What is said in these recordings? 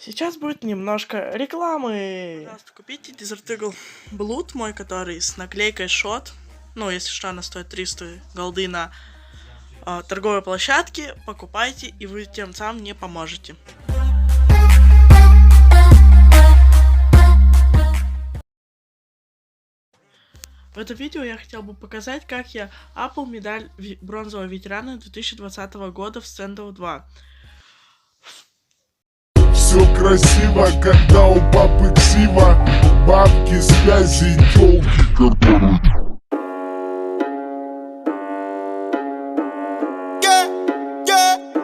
Сейчас будет немножко рекламы. Пожалуйста, купите Desert Eagle Blood мой, который с наклейкой Shot. Ну, если что, она стоит 300 голды на торговой площадке. Покупайте, и вы тем самым мне поможете. В этом видео я хотел бы показать, как я апал медаль бронзового ветерана 2020 года в Standout 2. Все красиво, когда у папы ксива, бабки, связи, тёлки, которые...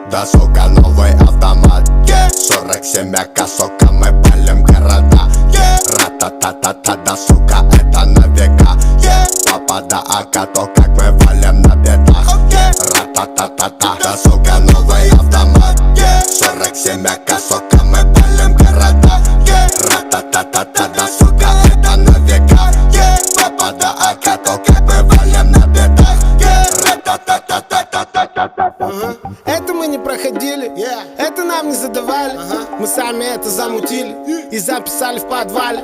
Да, сука, новый автомат 47 АК, сука, мы палим города. Ра-та-та-та-та, да, сука, это на века. Папа, да, АК, то как мы валим на бедах. Ра-та-та-та-та, да, сука, новый автомат 47 АК, сука, мы палим города. Ра-та-та-та-та, да, сука, это на века. Папа, да, АК, то как мы валим на бедах. Это мы не проходили, это нам не задавали. Мы сами это замутили и записали в подвале.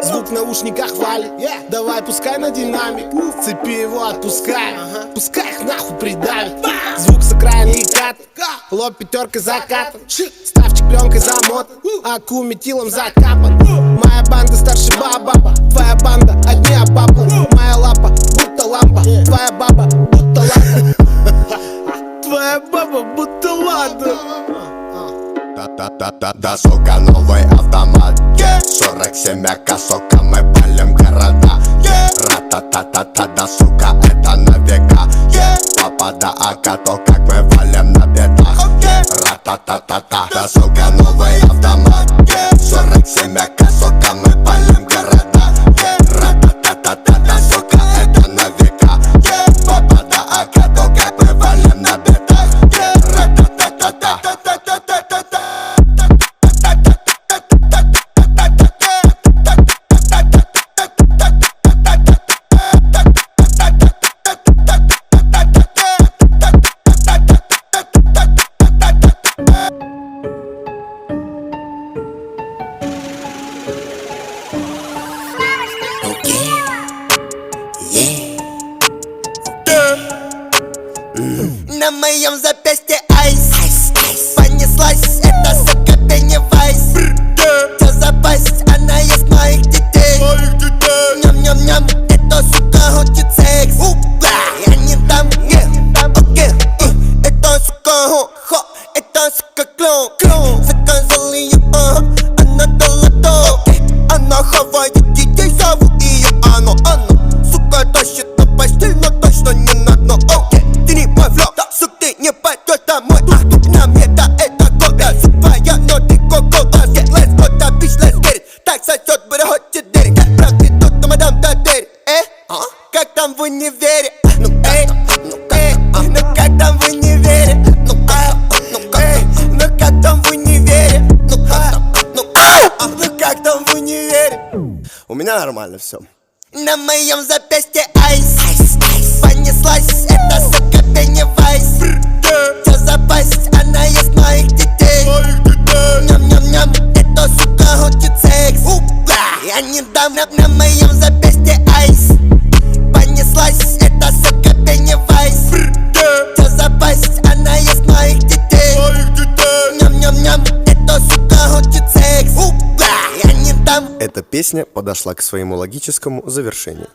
Звук в наушниках валит, давай пускай на динамик. Цепи его отпускай, пускай их нахуй придавит. Звук с окраины и кат, лоб пятеркой закатан, ставчик пленкой замотан, аку метилом закапан. Моя банда старше баба, твоя банда одни обапла. Моя лапа будто лампа, твоя баба будто лада. Твоя баба будто лада. Да, сука, новый автомат 47 АК, сука, мы палим города. Ра-та-та-та-та, да, сука, это на века. Папа, да, АК, то как мы валим на бедах. Ра-та-та-та-та, да, сука, новый автомат 47 АК, сука, мы палим города. Ра-та-та-та-та, да, сука, это на века. Папа, да, АК, то как мы валим на бедах. Ра-та-та-та-та. На моем запястье айс, понеслась эта сука Пеннивайз. Чё за пасть, она ест моих детей. Ням-ням-ням, эта сука хочет секс. Я не дам, окей. Эта сука хо, эта сука клоун. Заказал ее, она дала то. Она хавает детей, зовут ее Анна. Сука тащит на постель, но точно не на дно. Ты не мой флоу, сук, ты не пойдешь домой. Тук на мне, да, это копия. Сук твоя, но ты коко. Let's go, да, bitch, let's get it. Так сосет, бля, хочет дерек. Как правда, тут на мадам Татери. Как там в универе? Ну как там в универе? Ну как там в универе? Ну как там в универе? У меня нормально все. На моем запястье айс, понеслась эта сука Пеннивайз. Чё за пасть, она ест моих детей. Ням-ням-ням, эта сука хочет секс. Я не дам. На моем запястье айс, понеслась эта сука Пеннивайз. Чё за пасть, она ест моих детей. Ням-ням-ням, эта сука хочет секс. Я не дам. Эта песня подошла к своему логическому завершению.